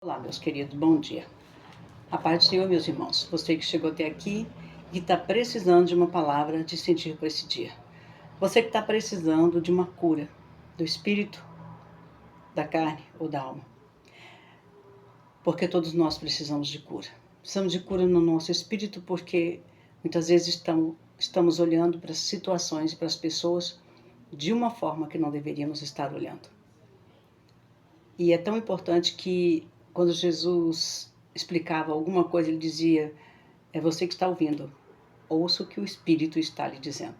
Olá, meus queridos, bom dia. A paz do Senhor, meus irmãos. Você que chegou até aqui e está precisando de uma palavra de sentir para esse dia. Você que está precisando de uma cura do espírito, da carne ou da alma. Porque todos nós precisamos de cura. Precisamos de cura no nosso espírito porque muitas vezes estamos olhando para as situações e para as pessoas de uma forma que não deveríamos estar olhando. E é tão importante que quando Jesus explicava alguma coisa, ele dizia: é você que está ouvindo, ouça o que o Espírito está lhe dizendo.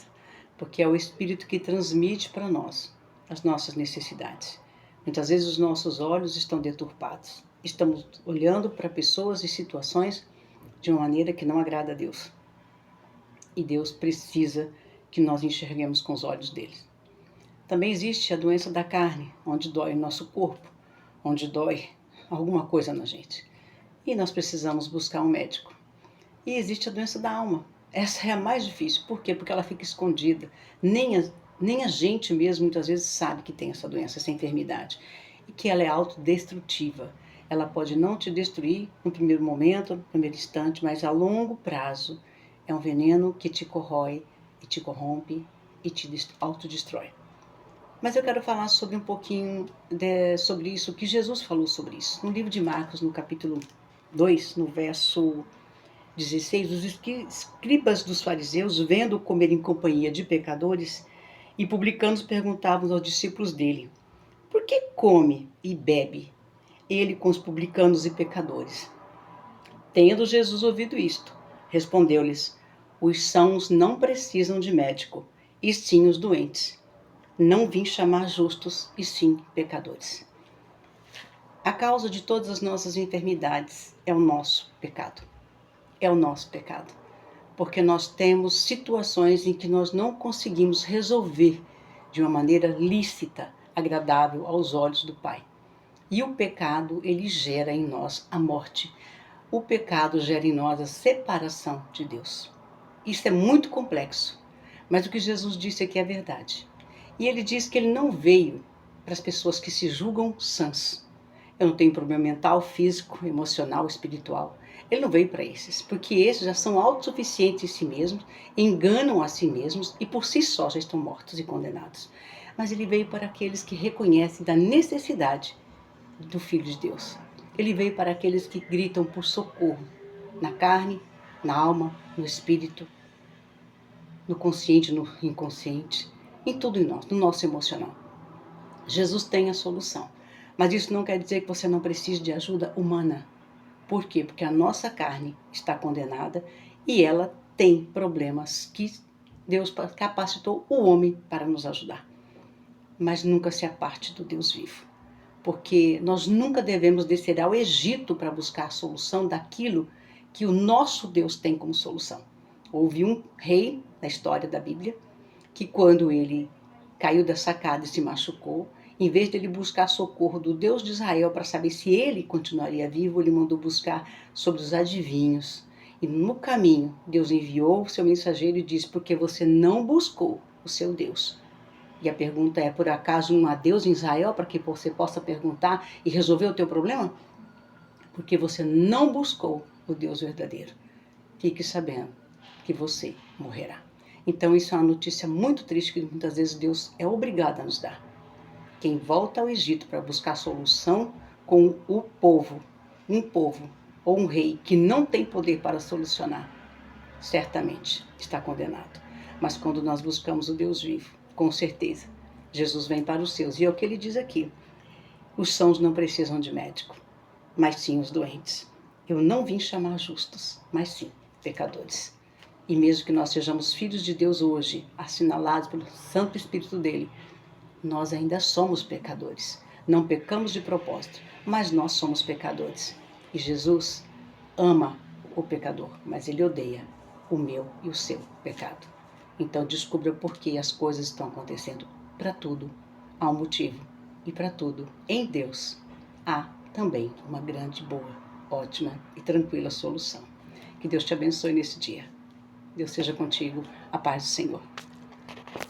Porque é o Espírito que transmite para nós as nossas necessidades. Muitas vezes os nossos olhos estão deturpados. Estamos olhando para pessoas e situações de uma maneira que não agrada a Deus. E Deus precisa que nós enxerguemos com os olhos dele. Também existe a doença da carne, onde dói o nosso corpo, onde dói alguma coisa na gente. E nós precisamos buscar um médico. E existe a doença da alma. Essa é a mais difícil. Por quê? Porque ela fica escondida. Nem a gente mesmo muitas vezes sabe que tem essa doença, essa enfermidade. E que ela é autodestrutiva. Ela pode não te destruir no primeiro momento, no primeiro instante, mas a longo prazo é um veneno que te corrói, e te corrompe e te autodestrói. Mas eu quero falar sobre um pouquinho sobre isso, que Jesus falou sobre isso. No livro de Marcos, no capítulo 2, no verso 16, os escribas dos fariseus, vendo comer em companhia de pecadores e publicanos, perguntavam aos discípulos dele: por que come e bebe ele com os publicanos e pecadores? Tendo Jesus ouvido isto, respondeu-lhes: os sãos não precisam de médico, e sim os doentes. Não vim chamar justos, e sim pecadores. A causa de todas as nossas enfermidades é o nosso pecado. É o nosso pecado. Porque nós temos situações em que nós não conseguimos resolver de uma maneira lícita, agradável aos olhos do Pai. E o pecado, ele gera em nós a morte. O pecado gera em nós a separação de Deus. Isso é muito complexo, mas o que Jesus disse aqui é verdade. E ele diz que ele não veio para as pessoas que se julgam sãs. Eu não tenho problema mental, físico, emocional, espiritual. Ele não veio para esses, porque esses já são autossuficientes em si mesmos, enganam a si mesmos e por si só já estão mortos e condenados. Mas ele veio para aqueles que reconhecem da necessidade do Filho de Deus. Ele veio para aqueles que gritam por socorro, na carne, na alma, no espírito, no consciente, no inconsciente, em tudo em nós, no nosso emocional. Jesus tem a solução, mas isso não quer dizer que você não precise de ajuda humana. Por quê? Porque a nossa carne está condenada e ela tem problemas que Deus capacitou o homem para nos ajudar. Mas nunca se aparte do Deus vivo. Porque nós nunca devemos descer ao Egito para buscar a solução daquilo que o nosso Deus tem como solução. Houve um rei na história da Bíblia que quando ele caiu da sacada e se machucou, em vez de ele buscar socorro do Deus de Israel para saber se ele continuaria vivo, ele mandou buscar sobre os adivinhos. E no caminho, Deus enviou o seu mensageiro e disse: porque você não buscou o seu Deus. E a pergunta é: por acaso não há Deus em Israel para que você possa perguntar e resolver o teu problema? Porque você não buscou o Deus verdadeiro. Fique sabendo que você morrerá. Então isso é uma notícia muito triste que muitas vezes Deus é obrigado a nos dar. Quem volta ao Egito para buscar solução com o povo, um povo ou um rei que não tem poder para solucionar, certamente está condenado. Mas quando nós buscamos o Deus vivo, com certeza, Jesus vem para os seus. E é o que ele diz aqui: os sãos não precisam de médico, mas sim os doentes. Eu não vim chamar justos, mas sim pecadores. E mesmo que nós sejamos filhos de Deus hoje, assinalados pelo Santo Espírito dele, nós ainda somos pecadores. Não pecamos de propósito, mas nós somos pecadores. E Jesus ama o pecador, mas ele odeia o meu e o seu pecado. Então descubra por que as coisas estão acontecendo. Para tudo há um motivo. E para tudo, em Deus, há também uma grande, boa, ótima e tranquila solução. Que Deus te abençoe nesse dia. Deus seja contigo. A paz do Senhor.